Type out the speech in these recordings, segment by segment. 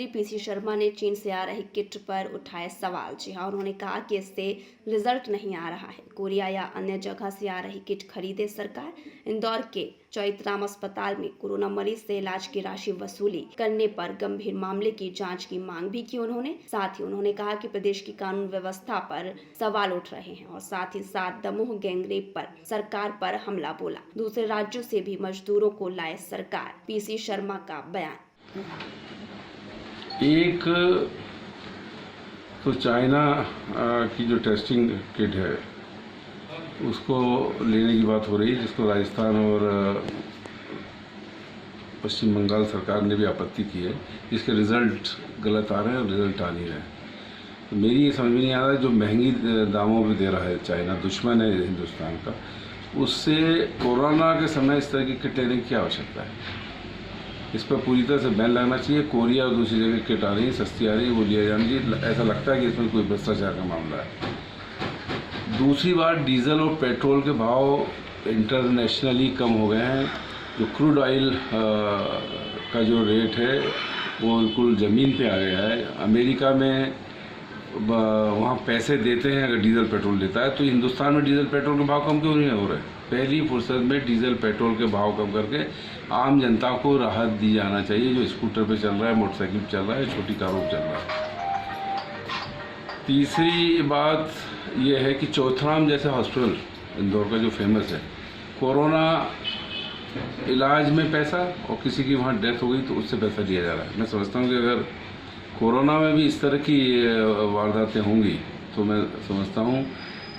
मंत्री पीसी शर्मा ने चीन से आ रही किट पर उठाए सवाल। जी हां, उन्होंने कहा कि इससे रिजल्ट नहीं आ रहा है। कोरिया या अन्य जगह से आ रही किट खरीदे सरकार। इंदौर के चौइथराम अस्पताल में कोरोना मरीज से इलाज की राशि वसूली करने पर गंभीर मामले की जांच की मांग भी की उन्होंने। साथ ही उन्होंने कहा कि प्रदेश की कानून व्यवस्था पर सवाल उठ रहे हैं और साथ ही साथ दमोह गैंगरेप पर सरकार पर हमला बोला। दूसरे राज्यों से भी मजदूरों को लाए सरकार। पीसी शर्मा का बयान। एक तो चाइना की जो टेस्टिंग किट है उसको लेने की बात हो रही है, जिसको राजस्थान और पश्चिम बंगाल सरकार ने भी आपत्ति की है, जिसके रिजल्ट गलत आ रहे हैं और रिजल्ट आ नहीं रहे हैं। तो मेरी ये समझ में नहीं आ रहा है, जो महंगी दामों पे दे रहा है चाइना, दुश्मन है हिंदुस्तान का, उससे कोरोना के समय इस तरह की किट लेने की क्या आवश्यकता है। इस पर पूरी तरह से बैन लगना चाहिए। कोरिया और दूसरी जगह किट आ रही है, सस्ती आ रही है, वो लिया जाना चाहिए। ऐसा लगता है कि इसमें कोई भ्रष्टाचार का मामला है। दूसरी बात, डीजल और पेट्रोल के भाव इंटरनेशनली कम हो गए हैं। जो क्रूड ऑयल का जो रेट है वो बिल्कुल ज़मीन पे आ गया है। अमेरिका में वहाँ पैसे देते हैं अगर डीजल पेट्रोल लेता है, तो हिंदुस्तान में डीजल पेट्रोल के भाव कम क्यों नहीं हो रहे? पहली फुर्सत में डीजल पेट्रोल के भाव कम करके आम जनता को राहत दी जाना चाहिए, जो स्कूटर पे चल रहा है, मोटरसाइकिल पे चल रहा है, छोटी कारों पे चल रहा है। तीसरी बात यह है कि चौइथराम जैसे हॉस्पिटल इंदौर का जो फेमस है, कोरोना इलाज में पैसा और किसी की वहाँ डेथ हो गई तो उससे पैसा लिया जा रहा है। मैं समझता हूँ कि अगर कोरोना में भी इस तरह की वारदातें होंगी तो मैं समझता हूँ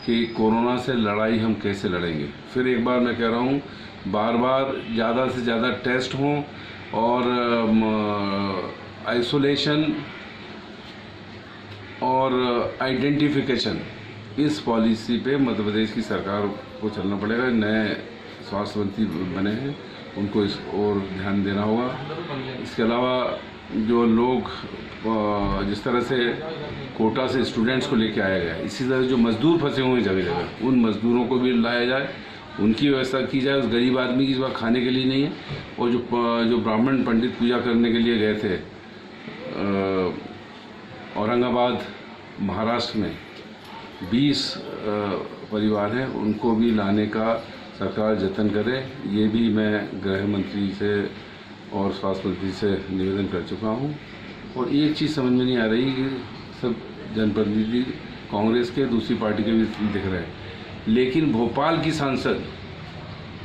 कि कोरोना से लड़ाई हम कैसे लड़ेंगे। फिर एक बार मैं कह रहा हूँ, बार बार ज़्यादा से ज़्यादा टेस्ट हों और आइसोलेशन और आइडेंटिफिकेशन, इस पॉलिसी पे मध्य प्रदेश की सरकार को चलना पड़ेगा। नए स्वास्थ्य मंत्री बने हैं, उनको इस ओर ध्यान देना होगा। इसके अलावा जो लोग जिस तरह से कोटा से स्टूडेंट्स को लेके आया गया, इसी तरह जो मजदूर फंसे हुए हैं जगह जगह, उन मजदूरों को भी लाया जाए, उनकी व्यवस्था की जाए। उस गरीब आदमी की इस बार खाने के लिए नहीं है। और जो ब्राह्मण पंडित पूजा करने के लिए गए थे औरंगाबाद महाराष्ट्र में, 20 परिवार हैं, उनको भी लाने का सरकार जतन करे। ये भी मैं गृह मंत्री से और स्वास्थ्य मंत्री से निवेदन कर चुका हूँ। और एक चीज़ समझ में नहीं आ रही कि सब जनप्रतिनिधि कांग्रेस के, दूसरी पार्टी के भी दिख रहे हैं, लेकिन भोपाल की सांसद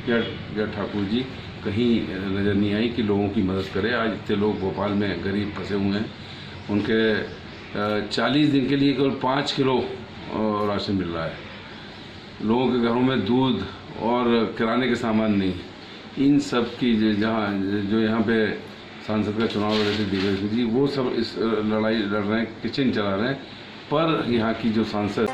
या ठाकुर जी कहीं नज़र नहीं आई कि लोगों की मदद करे। आज इतने लोग भोपाल में गरीब फंसे हुए हैं, उनके 40 दिन के लिए केवल 5 किलो राशन मिल रहा है। लोगों के घरों में दूध और किराने के सामान नहीं। इन सब की जो यहाँ पे सांसद का चुनाव लड़ रहे थे दिग्विजय जी, वो सब इस लड़ाई लड़ रहे हैं, किचन चला रहे हैं, पर यहाँ की जो सांसद